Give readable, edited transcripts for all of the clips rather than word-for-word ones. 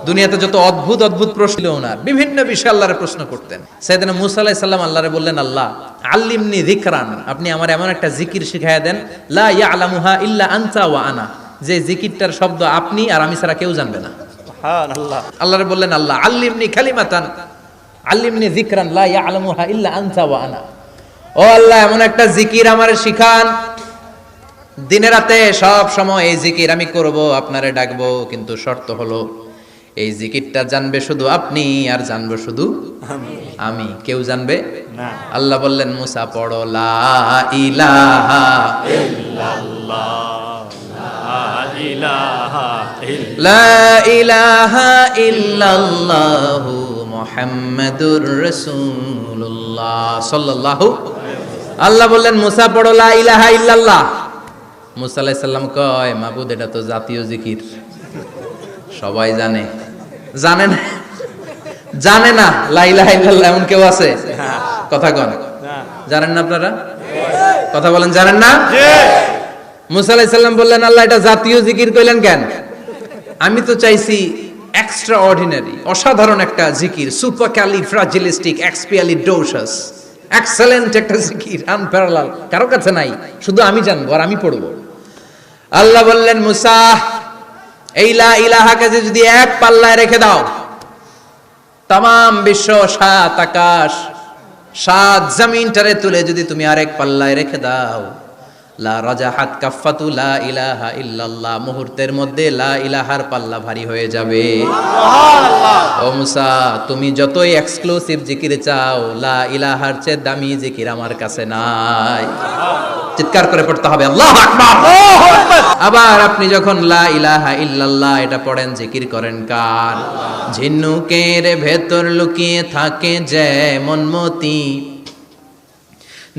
দুনিয়াতে যত অদ্ভুত অদ্ভুত প্রশ্ন ছিল ওনার, বিভিন্ন বিষয়ে আল্লাহরে প্রশ্ন করতেন। সাইয়েদনা মুসা আলাইহিস সালাম আল্লাহরে বললেন, আল্লাহ আল্লিমনি যিকরান, আপনি আমার এমন একটা জিকির শিখাইয়া দেন, লা ইয়ালামুহা ইল্লা আনতা ওয়া আনা, যে জিকিরটার শব্দ আপনি আর আমি ছাড়া কেউ জানবে না। সুবহানাল্লাহ। আল্লাহরে বললেন, আল্লাহ আল্লিমনি কালিমাতান, আল্লিমনি যিকরান লা ইয়ালামুহা ইল্লা আনতা ওয়া আনা, ও আল্লাহ এমন একটা জিকির আমারে শিখান, দিনে রাতে সব সময় এই জিকির আমি করব, আপনারে ডাকবো, কিন্তু শর্ত হলো এই জিকিরটা জানবে শুধু আপনি আর জানবো শুধু আমি, কেউ জানবে না। আল্লাহ বললেন, মুসা পড়ো লা ইলাহা ইল্লাল্লাহ, লা ইলাহা ইল্লাল্লাহু মুহাম্মাদুর রাসূলুল্লাহ সাল্লাল্লাহু। আল্লাহ বললেন, মুসা পড়ো লা ইলাহা ইল্লাল্লাহ। মুসা আলাইহিস সালাম কয়, মাবুদ এটা তো জাতীয় জিকির, সবাই জানে। জানে না, জানে না লা ইলাহা ইল্লাল্লাহ এমন কেউ আছে? কথা কন, জানেন না আপনারা? কথা বলেন, জানেন না? মুসা আলাইহিস সালাম বললেন, আল্লাহ এটা জাতীয় জিকির কইলেন কেন? আমি তো চাইছি এক্সট্রা অর্ডিনারি, অসাধারণ একটা জিকির, সুপারক্যালিফ্রাজিলিস্টিক এক্সপিয়ালিডোসাস, এক্সেলেন্ট একটা জিকির, আনপ্যারালাল, কারো কাছে নাই, শুধু আমি জানবো আর আমি পড়বো। আল্লাহ বললেন, মুসা এই লা ইলাহাকে যদি এক পাল্লায় রেখে দাও, তামাম বিশ্ব, সাত আকাশ, সাত জমিনটারে তুলে যদি তুমি আরেক পাল্লায় রেখে দাও, লা রাজাহাত কাফাতু লা ইলাহা ইল্লাল্লাহ, মুহূর্তের মধ্যে লা ইলাহার পাল্লা ভারী হয়ে যাবে। সুবহানাল্লাহ। ও মুসা, তুমি যতই এক্সক্লুসিভ জিকির চাও, লা ইলাহার চেয়ে দামি জিকির আমার কাছে নাই। চিৎকার করে পড়তে হবে আল্লাহু আকবার। আবার আপনি যখন লা ইলাহা ইল্লাল্লাহ এটা পড়েন, জিকির করেন কার? ঝিনুকের ভেতর লুকিয়ে থাকে যেমন মতি,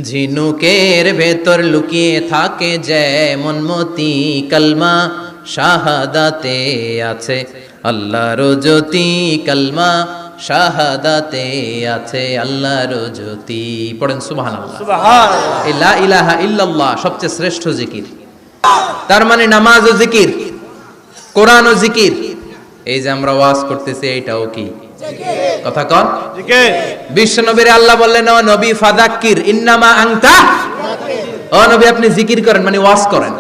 ঝিনুকের ভেতর লুকিয়ে থাকে যেমন মতি, কালমা শাহাদাতে আছে আল্লাহর জ্যোতি, কালমা শাহাদাতে আছে আল্লাহর জ্যোতি। পড়েন সুবহানাল্লাহ। সুবহানাল্লাহ। এই লা ইলাহা ইল্লাল্লাহ সবচেয়ে শ্রেষ্ঠ জিকির। তার মানে নামাজও জিকির, কোরআনও জিকির, এই যে আমরা ওয়াজ করতেছি এইটাও কি জিকির? কথা কন, জিকির। বিশ্ব নবীর আল্লাহ বললেন, ও নবী ফাযাক্কির ইন্নামা আনতা, ও নবী আপনি জিকির করেন মানে ওয়াজ করেন।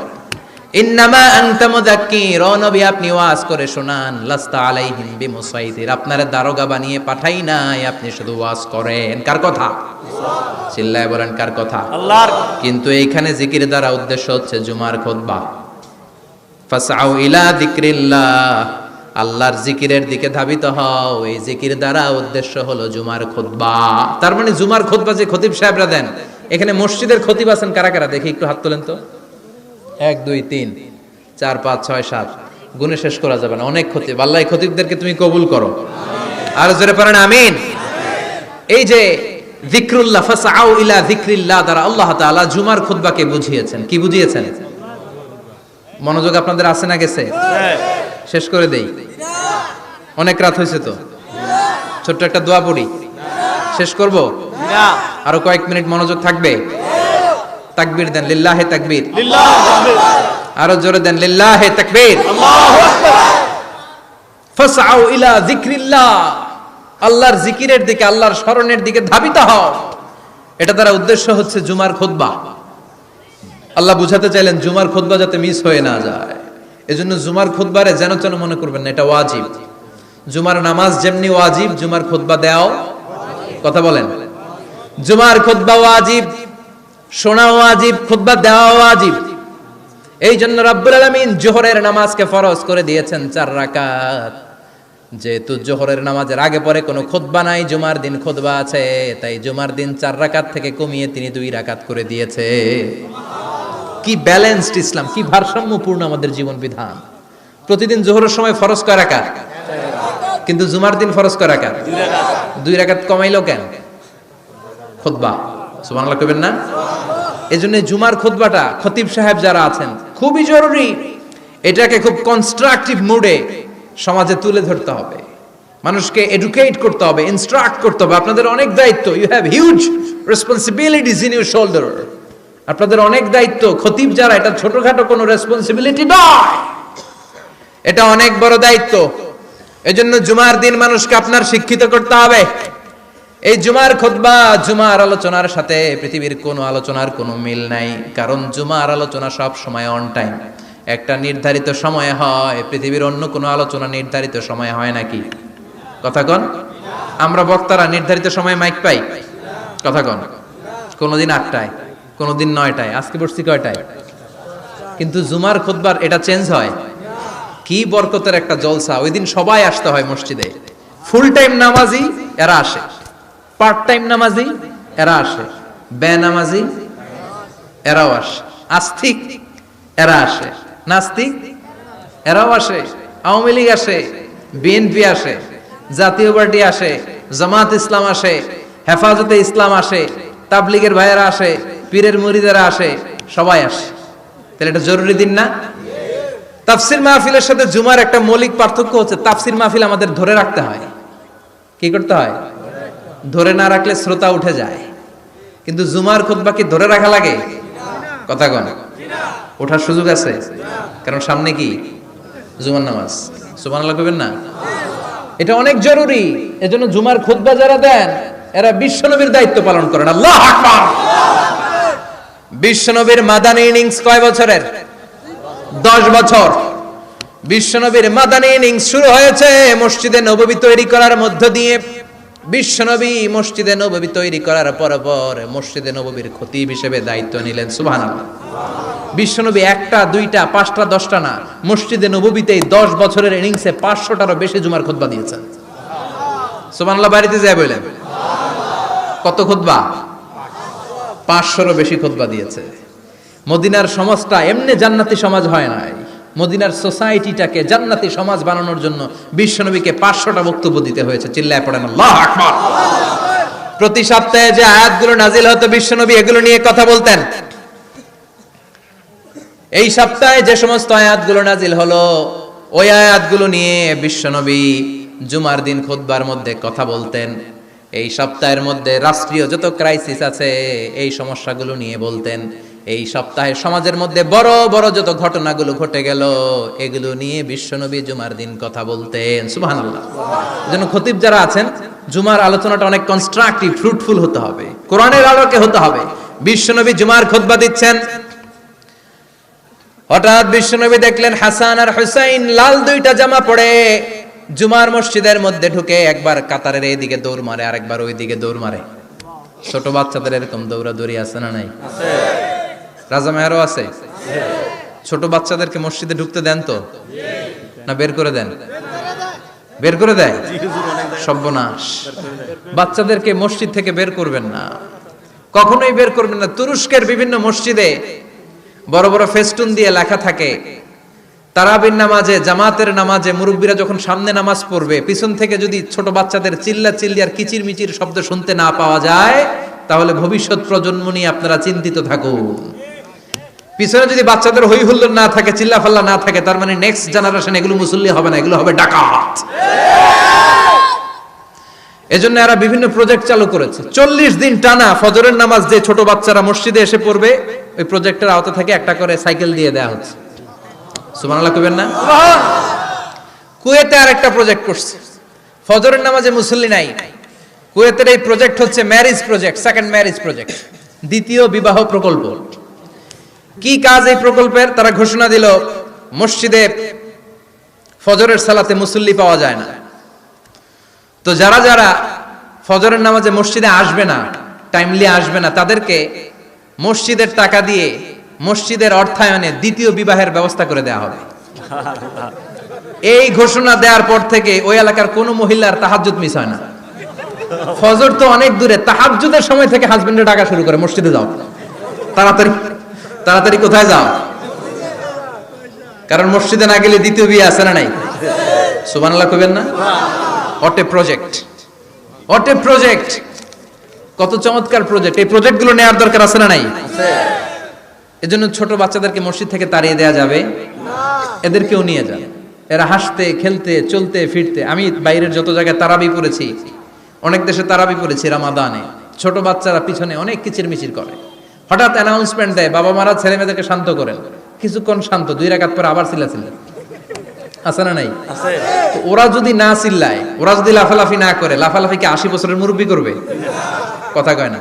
ইন্নামা আনতা মুযাক্কির, ও নবী আপনি ওয়াজ করে শোনান। লাস্তা আলাইহিম বিমুসাইতির, আপনারে দারোগা বানিয়ে পাঠাই নাই, আপনি শুধু ওয়াজ করেন। কার কথা? চিল্লায় বলেন, কার কথা? আল্লাহর। কিন্তু এইখানে জিকির দ্বারা উদ্দেশ্য হচ্ছে জুমার খুতবা। ফাসআউ ইলা যিকরিল্লাহ, আল্লাহর জিকিরের দিকে ধাবিত হও, এই জিকির দ্বারা উদ্দেশ্য হলো জুমার খুতবা। তার মানে জুমার খুতবা যে খতিব সাহেবরা দেন, এখানে মসজিদের খতিব আছেন কারা কারা? দেখি একটু হাত তোলেন তো। 1 2 3 4 5 6 7, গুণে শেষ করা যাবে না, অনেক খতিব। আল্লাহ এই খতিবদেরকে তুমি কবুল করো। আর জোরে পড়েন আমিন। এই যে যিকরুল্লাহ, ফাসআউ ইলা যিকরিল্লাহ দ্বারা আল্লাহ তাআলা জুমার খুতবাকে বুঝিয়েছেন। কি বুঝিয়েছেন? মনোযোগ আপনাদের আছে না গেছে? শেষ করে দেই, অনেক রাত হয়েছে তো। ছোট্ট একটা দোয়া পড়ি, শেষ করব? আরো কয়েক মিনিট মনোযোগ থাকবে? তাকবীর দেন, লিল্লাহে তাকবীর, আরো জোরে দেন, লিল্লাহে তাকবীর, আল্লাহু আকবার। ফাসআউ ইলা যিকরিল্লাহ, আল্লাহর জিকিরের দিকে, আল্লাহর স্মরণের দিকে ধাবিত হও। এটা দ্বারা উদ্দেশ্য হচ্ছে জুমার খুতবা। আল্লাহ বুঝাতে চাইলেন জুমার খুতবা যাতে মিস হয়ে না যায়, এজন্য জুমার খুতবারে যেন তেন মনে করবেন না, এটা ওয়াজিব। জুমার নামাজ যেমনি ওয়াজিব, জুমার খুতবা দেওয়াও, কথা বলেন, জুমার খুতবা ওয়াজিব, শোনা ওয়াজিব, খুতবা দেওয়া ওয়াজিব। এই জন্য রব্বুল আলামিন জোহরের নামাজকে ফরজ করে দিয়েছেন 4 রাকাত। যেহেতু জোহরের নামাজের আগে পরে কোনো খুতবা নাই, জুমার দিন খুতবা আছে, তাই জুমার দিন 4 রাকাত থেকে কমিয়ে তিনি 2 রাকাত করে দিয়েছে। কি ব্যালেন্সড ইসলাম, কি ভারসাম্যপূর্ণ আমাদের জীবন বিধান। প্রতিদিন জোহরের সময় ফরজ কয় রাকাত, কিন্তু জুমার দিন ফরজ কয় রাকাত? 2 রাকাত কমাইলো কেন? খুতবা। সুবহানাল্লাহ কইবেন না? এজন্য জুমার খুতবাটা খতিব সাহেব যারা আছেন খুবই জরুরি। এটাকে খুব কনস্ট্রাকটিভ মুডে সমাজে তুলে ধরতে হবে, মানুষকে এডুকেট করতে হবে, ইনস্ট্রাক্ট করতে হবে। আপনাদের অনেক দায়িত্ব, you have huge responsibilities in your shoulder. আপনাদের অনেক দায়িত্ব। খতিব যারা, এটা ছোটখাটো কোনো রেসপন্সিবিলিটি নয়, এটা অনেক বড় দায়িত্ব। এজন্য জুমার দিন মানুষকে আপনার শিক্ষিত করতে হবে। এই জুমার খুতবা, জুমার আলোচনার সাথে পৃথিবীর কোনো আলোচনার কোনো মিল নাই। কারণ জুমার আলোচনা সব সময় অন টাইম, একটা নির্ধারিত সময়ে হয়। পৃথিবীর অন্য কোনো আলোচনা নির্ধারিত সময়ে হয় নাকি? কথা কন। আমরা বক্তারা নির্ধারিত সময়ে মাইক পাই? কথা কন। কোনোদিন 8টায়, কোনোদিন 9টায়, আজকে বসছি কয়টায়? কিন্তু জুমার খুতবার এটা চেঞ্জ হয়। কি বরকতের একটা জলসা! ওই দিন সবাই আসতে হয় মসজিদে। ফুল টাইম নামাজি এরা আসে, পার্ট টাইম নামাজি এরা আসে, বেনামাজি এরাও আসে, আস্তিক এরা আসে, নাস্তিক এরাও আসে, আওয়ামী লীগ আসে, বিএনপি আসে, জাতীয় পার্টি আসে, জামাত ইসলাম আসে, হেফাজতে ইসলাম আসে, তাবলিগের ভাইয়েরা আসে, পীরের মুরিদেরা আসে, সবাই আসে। তাহলে এটা জরুরি দিন না? তাফসির মাহফিলের সাথে জুমার একটা মৌলিক পার্থক্য হচ্ছে, তাফসির মাহফিল আমাদের ধরে রাখতে হয়। কি করতে হয়? ধরে না রাখলে শ্রোতা উঠে যায়। কিন্তু জুমার খুতবা কি ধরে রাখা লাগে? কথা কন। ওঠার সুযোগ আছে, কারণ সামনে কি জুমার নামাজ। সুবহানাল্লাহ কইবেন না? এটা অনেক জরুরি। এজন্য জুমার খুতবা যারা দেন এরা বিশ্বনবীর দায়িত্ব পালন করেন। আল্লাহু আকবার। বিশ্বনবীর মাদানী ইনিংস কয় বছরের? 10 বছর। বিশ্বনবীর মাদানী ইনিংস শুরু হয়েছে মসজিদে নববী তৈরি করার মধ্য দিয়ে। বিশ্বনবী মসজিদে নববী তৈরি করার পর মসজিদে নববীর খতিব হিসেবে দায়িত্ব নিলেন। সুবহানাল্লাহ। বিশ্বনবী 1টা 2টা 5টা 10টা না, মসজিদে নববীতেই 10 বছরের ইনিংসে 500টারও বেশি জুমার খুতবা দিয়েছেন। সুবহানাল্লাহ। বাড়িতে যায় বলেন কত খুতবা? 500রও বেশি খুতবা দিয়েছে। মদিনার সমাজটা এমনি জান্নাতি সমাজ হয় নাই। মদিনার সোসাইটিটাকে জান্নাতি সমাজ বানানোর জন্য বিশ্বনবীকে 500টা বক্তব্য দিতে হয়েছে। চিল্লায় পড়েন আল্লাহু আকবার। প্রতি সপ্তাহে যে আয়াতগুলো নাজিল হতো বিশ্বনবী এগুলো নিয়ে কথা বলতেন। এই সপ্তাহে যে সমস্ত আয়াতগুলো নাজিল হলো ওই আয়াতগুলো নিয়ে বিশ্বনবী জুমার দিন খুতবার মধ্যে কথা বলতেন। এই সপ্তাহের মধ্যে রাষ্ট্রীয় যত ক্রাইসিস আছে এই সমস্যাগুলো নিয়ে বলতেন। এই সপ্তাহে সমাজের মধ্যে বড় বড় যত ঘটনাগুলো ঘটে গেল এগুলো নিয়ে বিশ্বনবী জুমার দিন কথা বলতেন। সুবহানাল্লাহ। এজন্য খতিব যারা আছেন জুমার আলোচনাটা অনেক কনস্ট্রাকটিভ, ফ্রুটফুল হতে হবে, কোরআনের আলোকে হতে হবে। বিশ্বনবী জুমার খুতবা দিচ্ছেন, হঠাৎ বিশ্বনবী দেখলেন হাসান আর হুসাইন লাল 2টা জামা পরে জুমার মসজিদের মধ্যে ঢুকে একবার কাতারের এইদিকে দৌড় মারে, আরেকবার ওইদিকে দৌড় মারে। ছোট বাচ্চাদের এরকম দৌড়াদৌড়ি আছে না নাই? রাজা মেহরও আছে। ছোট বাচ্চাদেরকে মসজিদে ঢুকতে দেন তো না বের করে দেন? বের করে দেয়। সর্বনাশ। বাচ্চাদেরকে মসজিদ থেকে বের করবেন না, কখনোই বের করবেন না। তুরস্কের বিভিন্ন মসজিদে বড় বড় ফেস্টুন দিয়ে লেখা থাকে তারাবির নামাজে, জামাতের নামাজে মুরব্বীরা যখন সামনে নামাজ পড়বে পিছন থেকে যদি ছোট বাচ্চাদের চিল্লা চিল্লি আর কিচির মিচির শব্দ শুনতে না পাওয়া যায় তাহলে ভবিষ্যৎ প্রজন্ম নিয়ে আপনারা চিন্তিত থাকুন। পিছনে যদি বাচ্চাদের হই হুল্লোড় না থাকে, চিল্লা ফাল্লা না থাকে, তার মানে নেক্সট জেনারেশন এগুলো মুসল্লি হবে না, এগুলো হবে ডাকাত। এজন্য এরা বিভিন্ন প্রজেক্ট চালু করেছে। 40 দিন টানা ফজরের নামাজ যে ছোট বাচ্চারা মসজিদে এসে পড়বে ওই প্রজেক্টের আওতা থেকে একটা করে সাইকেল দিয়ে দেয়া হচ্ছে। সুবহানাল্লাহ কইবেন না? কুয়েতে আরেকটা প্রজেক্ট করছে, ফজরের নামাজে মুসল্লি নাই। কুয়েতের এই প্রজেক্ট হচ্ছে marriage project, second marriage project, দ্বিতীয় বিবাহ প্রকল্প। কি কাজ এই প্রকল্পের? তারা ঘোষণা দিল মসজিদে ফজরের সালাতে মুসল্লি পাওয়া যায় না, তো যারা যারা ফজরের নামাজে মসজিদে আসবে না, টাইমলি আসবে না, তাদেরকে মসজিদের টাকা দিয়ে মসজিদের অর্থায়নে দ্বিতীয় বিবাহের ব্যবস্থা করে দেওয়া হবে। এই ঘোষণা দেওয়ার পর থেকে ওই এলাকার কোনো মহিলার তাহাজ্জুদ মিস হয় না। ফজর তো অনেক দূরে, তাহাজ্জুদের সময় থেকে হাজবেন্ডের ডাকা শুরু করে মসজিদে যাও, তাড়াতাড়ি তাড়াতাড়ি কোথায় যাও, কারণ মসজিদে না গেলে দ্বিতীয় বিয়ে আছে না নাই? সুবহানাল্লাহ কইবেন না? অটে প্রজেক্ট, অটে প্রজেক্ট, কত চমৎকার প্রজেক্ট। এই প্রজেক্টগুলো নেওয়ার দরকার আছে না নাই? এজন্য ছোট বাচ্চাদেরকে মসজিদ থেকে তাড়িয়ে দেওয়া যাবে না, এদেরকেও নিয়ে যান। এরা হাসতে খেলতে চলতে ফিরতে, আমি বাইরের যত জায়গায় তারাবি পড়েছি, অনেক দেশে তারাবি পড়েছি রমাদানে, ছোট বাচ্চারা পিছনে অনেক কিচির মিচির করে, হঠাৎ অ্যানাউন্সমেন্ট দেয় বাবা মারা ছেলে মেয়েদেরকে শান্ত করেন, কিছুক্ষণ শান্ত, 2 রাকাত পরে আবার চিল্লাচিল্লি, আছে না নাই? তো ওরা যদি না চিল্লায়, ওরা যদি লাফালাফি না করে, লাফালাফি কি 80 বছরের মুরব্বী করবে? কথা কয় না।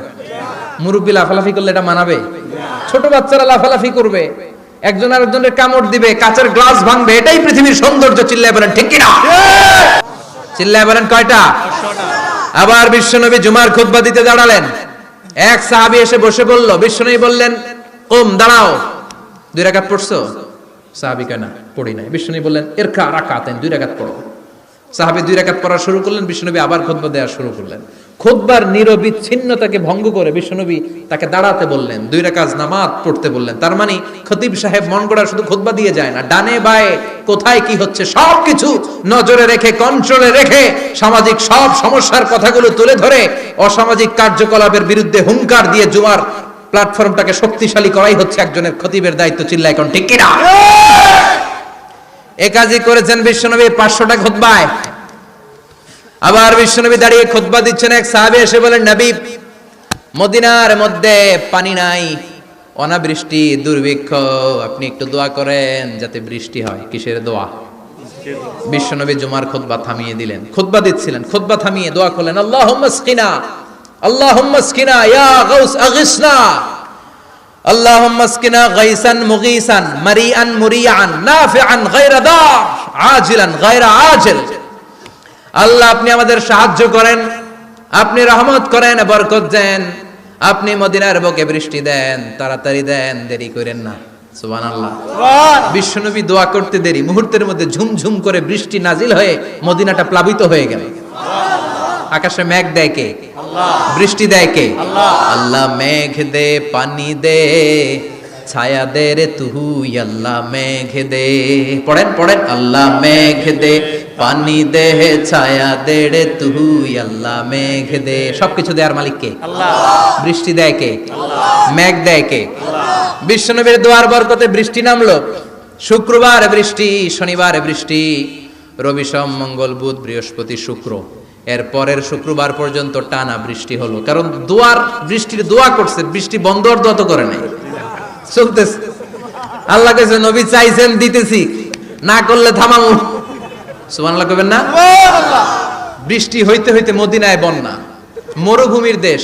মুরব্বী লাফালাফি করলে এটা মানাবে? ছোট বাচ্চারা লাফালাফি করবে, একজন আরেকজনের কামড় দিবে, কাঁচের গ্লাস ভাঙবে, এটাই পৃথিবীর সৌন্দর্য। চিল্লায় বলেন ঠিক কিনা? চিল্লায় বলেন কয়টা? আবার বিশ্বনবী জুমার খুতবা দিতে দাঁড়ালেন। এক সাহাবী এসে বসে বলল, বিশ্বনবী বললেন কুম, দাঁড়াও। 2 রাকাত পড়ছো? সাহাবী কয় না, পড়ি নাই। বিশ্বনবী বললেন ইরকা রাকাতাইন, 2 রাকাত পড়ো। সাহাবী 2 রাকাত পড়া শুরু করলেন, বিশ্বনবী আবার খুতবা দেওয়া শুরু করলেন। খুতবার নিরবিচ্ছিন্নতাকে ভঙ্গ করে বিশ্বনবী তাকে দাঁড়াতে বললেন, 2 রাকাত নামাজ পড়তে বললেন। তার মানে খতিব সাহেব মন গড়া শুধু খুতবা দিয়ে যায় না, ডানে বায়ে কোথায় কি হচ্ছে সবকিছু নজরে রেখে, কন্ট্রোলে রেখে, সামাজিক সব সমস্যার কথাগুলো তুলে ধরে অসামাজিক কার্যকলাপের বিরুদ্ধে হুঙ্কার দিয়ে জুমার প্ল্যাটফর্মটাকে শক্তিশালী করাই হচ্ছে একজনের খতিবের দায়িত্ব। চিল্লায় কোন ঠিক কিনা? এই কাজই করেছেন বিশ্বনবী 500টা খুতবায়। আবার বিশ্বনবী দাঁড়িয়ে খুতবা দিচ্ছেন, এক সাহাবী এসে বলেন, নবী মদিনার মধ্যে পানি নাই, অনাবৃষ্টি, দুর্ভিক্ষ, আপনি একটু দোয়া করেন যাতে বৃষ্টি হয়। কিসের দোয়া? বিশ্বনবী জুমার খুতবা থামিয়ে দিলেন, খুতবা দিচ্ছিলেন, খুতবা থামিয়ে দোয়া করলেন, আল্লাহুম্মা আসকিনা, আল্লাহুম্মা আসকিনা ইয়া গাউস আগিসনা, আল্লাহুম্মা আসকিনা গাইসান মুগীসান মারিআন মুরিআন নাফিআন গায়রা দার আজিলান গায়রা আজিল। আল্লাহ আপনি আমাদের সাহায্য করেন, আপনি রহমত করেন, বরকত দেন, আপনি মদিনার বুকে বৃষ্টি দেন, তাড়াতাড়ি দেন, দেরি করেন না। সুবহানাল্লাহ। বিশ্বনবী দোয়া করতে দেরি, মুহূর্তের মধ্যে ঝুমঝুম করে বৃষ্টি নাজিল হয়ে মদিনাটা প্লাবিত হয়ে গেল। আকাশে মেঘ দেয় কে? আল্লাহ। বৃষ্টি দেয় কে? আল্লাহ। আল্লাহ মেঘ দে, পানি দে, ছায়া দে রে তুই, আল্লাহ মেঘ দে। পড়েন পড়েন, আল্লাহ মেঘ দে, পানি দে, ছায়া দে রে তুই, আল্লাহ মেঘ দে। সবকিছু দেয়ার মালিক কে? আল্লাহ। বৃষ্টি দেয় কে? আল্লাহ। মেঘ দেয় কে? আল্লাহ। বিশ্বনবীর দোয়ার বরকতে বৃষ্টি নামলো। শুক্রবার বৃষ্টি, শনিবার বৃষ্টি, রবি সোম মঙ্গল বুধ বৃহস্পতি শুক্র, এর পরের শুক্রবার পর্যন্ত টানা বৃষ্টি হলো। কারণ দোয়ার বৃষ্টির দোয়া করছে, বৃষ্টি বন্ধ আর দোয়া তো করে নাই, চলতেছে। আল্লাহ কইছে নবী চাইছেন দিতেছি, না করলে থামাবো। সুবহানাল্লাহ কইবেন না? বৃষ্টি হইতে হইতে মদিনায় বন্যা, মরুভূমির দেশ,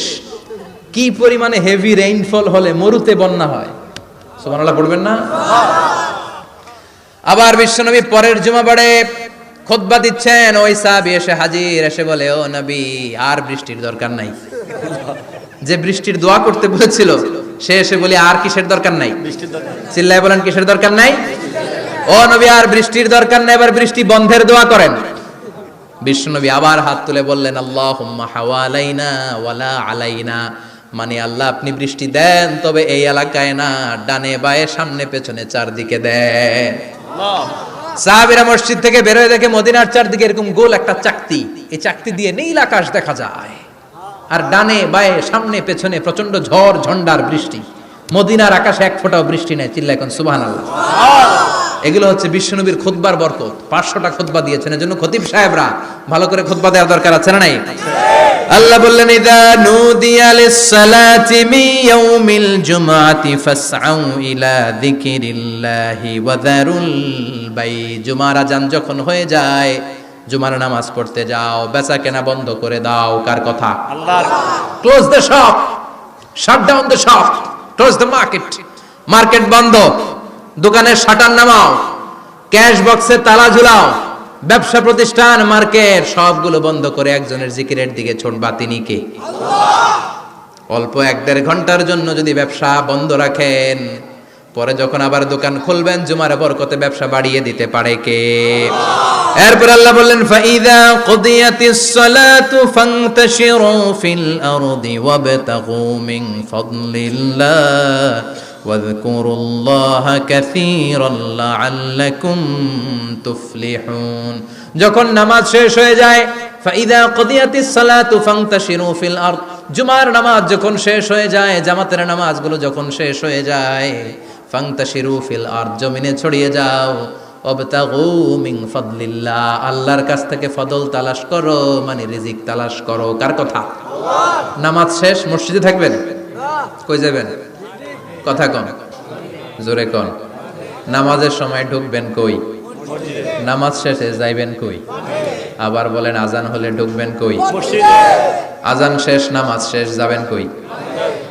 কি পরিমাণে হেভি রেইনফল হলে মরুতে বন্যা হয়। সুবহানাল্লাহ পড়বেন না? আবার বিশ্বনবী পরের জুমাবারে খুতবা দিচ্ছেন, ওই সাহাবী এসে হাজির, এসে বলে, ও নবী আর বৃষ্টির দরকার নাই। যে বৃষ্টির দোয়া করতে বলেছিল সে এসে বলে আর কিসের দরকার নাই? চিল্লায় বলেন কিসের দরকার নাই? ও নবী আর বৃষ্টির দরকার নাই, এবার বৃষ্টি বন্ধের দোয়া করেন। বিশ্বনবী আবার হাত তুলে বললেন, আল্লাহুম্মা হাওয়ালাইনা ওয়ালা আলাইনা, মানে আল্লাহ আপনি বৃষ্টি দেন, তবে এই এলাকায় না, ডানে বায়ে সামনে পেছনে চারদিকে দেন। সাহাবীরা মসজিদ থেকে বের হয়ে দেখে মদিনার চারদিকে এরকম গোল একটা চাকতি, এই চাকতি দিয়ে নীল আকাশ দেখা যায়, আর ডানে বায়ে সামনে পেছনে প্রচন্ড ঝড় ঝন্ডার বৃষ্টি। মদিনার আকাশে এক ফোঁটাও বৃষ্টি নেই। চিল্লায় এখন সুবহানাল্লাহ। এগুলো হচ্ছে বিশ্বনবীর খুতবার বরকত। 500টা খুতবা দিয়েছেন, এজন্য খতিব সাহেবরা ভালো করে খুতবা দেওয়ার দরকার আছে না নাই? আল্লাহ বললেন, ইযা নুদিয়া লিস-সালাতি মিন ইয়াউমিল জুমআতি ফাসআউ ইলা যিকিরিল্লাহি ওয়া যারুল বাই। জুমার আযান যখন হয়ে যায়, জুমার নামাজ পড়তে যাও, বেচা কেনা বন্ধ করে দাও। কার কথা? আল্লাহর। Close the shop, shut down the shop, close the market. Market বন্ধ, দোকানের শাটার নামাও, ক্যাশ বক্সে তালা ঝুলাও, ব্যবসা প্রতিষ্ঠান, মার্কেট সবগুলো বন্ধ করে একজনের জিকিরের দিকে ছোটবা। তিনি কে? আল্লাহ। অল্প 1-1.5 ঘন্টার জন্য যদি ব্যবসা বন্ধ রাখেন, পরে যখন আবার দোকান খুলবেন জুমার বরকতে ব্যবসা বাড়িয়ে দিতে পারে কে? এরপর আল্লাহ বললেন, ফাইদা কুদিয়াতিস সালাতু ফান্তাশিরু ফিল আরদি ওয়াবতাগু মিন ফাদলিল্লাহ ওয়াযকুরুল্লাহা কাসীরান লাআল্লাকুম তুফলিহুন। যখন নামাজ শেষ হয়ে যায়, ফাইদা কুদিয়াতিস সালাতু ফান্তাশিরু ফিল আরদ, জুমার নামাজ যখন শেষ হয়ে যায়, জামাতের নামাজগুলো যখন শেষ হয়ে যায়, ফান্তাশিরু ফিল আরদ, জমিনে ছড়িয়ে যাও, ওয়াবতাগু মিন ফাদলিল্লাহ, আল্লাহর কাছ থেকে ফদল তালাশ করো, মানে রিজিক তালাশ করো। কার কথা? আল্লাহ। নামাজ শেষ মসজিদে থাকবেন? কই যাবেন? কথা কন, জোরে কন। নামাজের সময় ঢুকবেন কই? নামাজ শেষে যাইবেন কই? আবার বলেন আজান হলে ঢুকবেন কই? আজান শেষ, নামাজ শেষ, যাবেন কই?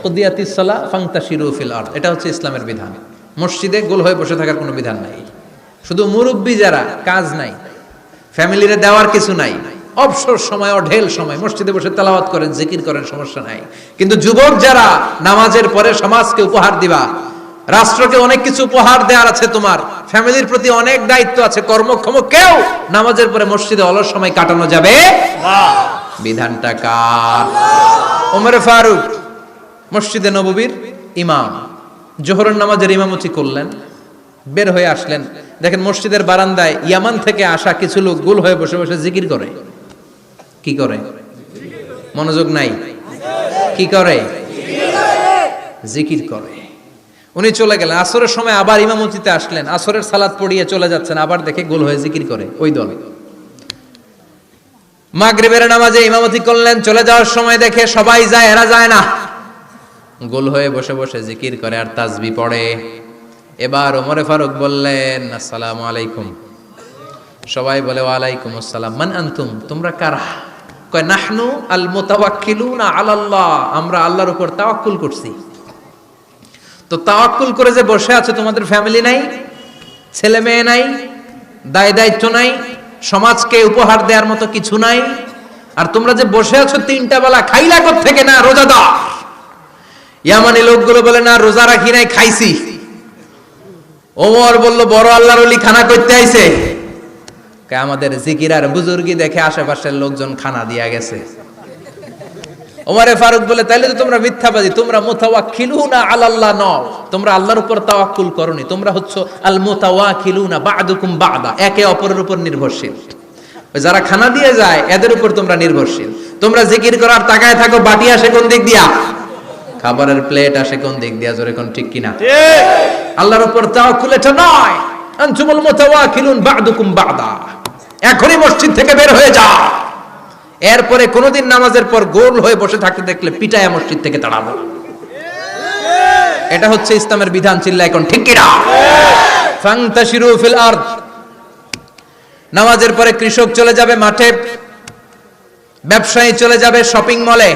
কুদিয়াতিস সালাহ ফান্তাশিরু ফিল আরদ। এটা হচ্ছে ইসলামের বিধান। মসজিদে গোল হয়ে বসে থাকার কোনো বিধান নাই। শুধু মুরব্বী যারা, কাজ নাই, ফ্যামিলিরে দেওয়ার কিছু নাই, অবসর সময়, অঢেল সময় মসজিদে বসে তেলাওয়াত করেন, জিকির করেন, সমস্যা নাই। কিন্তু যুবক যারা, নামাজের পরে সমাজকে উপহার দিবা, রাষ্ট্রকে অনেক কিছু উপহার দেওয়ার আছে, তোমার ফ্যামিলির প্রতি অনেক দায়িত্ব আছে, কর্মক্ষম কেউ নামাজের পরে মসজিদে অলস সময় কাটানো যাবে না। বিধানটা কার? ওমর ফারুক মসজিদে নববীর ইমাম, জোহরের নামাজের ইমামতি করলেন, বের হয়ে আসলেন, দেখেন মসজিদের বারান্দায় ইয়ামান থেকে আসা কিছু লোক গোল হয়ে বসে বসে জিকির করে। কি করে? মনোযোগ নাই। কি করে? জিকির করে। উনি চলে গেলেন, আসরের সময় আবার ইমামতিতে আসলেন, আসরের সালাত পড়িয়ে চলে যাচ্ছেন, আবার দেখে গোল হয়ে জিকির করে ওই দল। মাগরিবের নামাজে ইমামতি করলেন, চলে যাওয়ার সময় দেখে সবাই যায়, এরা যায় না, গোল হয়ে বসে বসে জিকির করে আর তাসবিহ পড়ে। এবার ওমরে ফারুক বললেন, আসসালামু আলাইকুম। সবাই বলে ওয়ালাইকুম আসসালাম। মান আনতুম? তোমরা কারা? কয় নাহনু আল মুতাওয়াক্কিলুনা আলাল্লাহ, আমরা আল্লাহর উপর তাওয়াক্কুল করছি। তো তাওয়াক্কুল করে যে বসে আছো, তোমাদের ফ্যামিলি নাই, ছেলে মেয়ে নাই, দায় দায়িত্ব নাই, সমাজকে উপহার দেওয়ার মতো কিছু নাই, আর তোমরা যে বসে আছো তিনটা বেলা খাইলা কোত্থেকে? না রোজাদার। ইয়ামানি লোকগুলো বলে না রোজা রাখি নাই, খাইছি। ওমর বলল বড় আল্লাহর ওলি খানা করতে আইছে। আমাদের জিকির আর বুজুর্গি দেখে আশেপাশের লোকজন খানা দিয়া গেছে। ওমরে ফারুক বলে তাইলে তো তোমরা মিথ্যাবাদী, তোমরা মুতাওয়াক্কিলুনা আলাল্লাহ নও, তোমরা আল্লাহর উপর তাওয়াক্কুল করনি, তোমরা হচ্ছে আল মুতাওয়াক্কিলুনা বা'দুকুম বা'দা, একে অপরের উপর নির্ভরশীল। যারা খানা দিয়ে যায় এদের উপর তোমরা নির্ভরশীল। তোমরা জিকির করার তাকায় থাকো, বাটি আসে কোন দিক দিয়া? খাবারের প্লেট আসে কোন দিক দিয়া? জোরে কোন, ঠিক কিনা? আল্লাহর উপর তাওয়াক্কুল এটা নয়। আনতুমুল মুতাওয়াক্কিলুন বা'দুকুম বা'দা। এখনই মসজিদ থেকে বের হয়ে যাও। এরপরে কোনদিন নামাজের পর গোল হয়ে বসে থাকতে দেখলে পিটায়া মসজিদ থেকে তাড়াবো। এটা হচ্ছে ইসলামের বিধান। চিল্লা এখন ঠিক কিনা? ফান্তাশিরু ফিল আরদ। নামাজের পরে কৃষক চলে যাবে মাঠে, ব্যবসায়ী চলে যাবে শপিং মলে,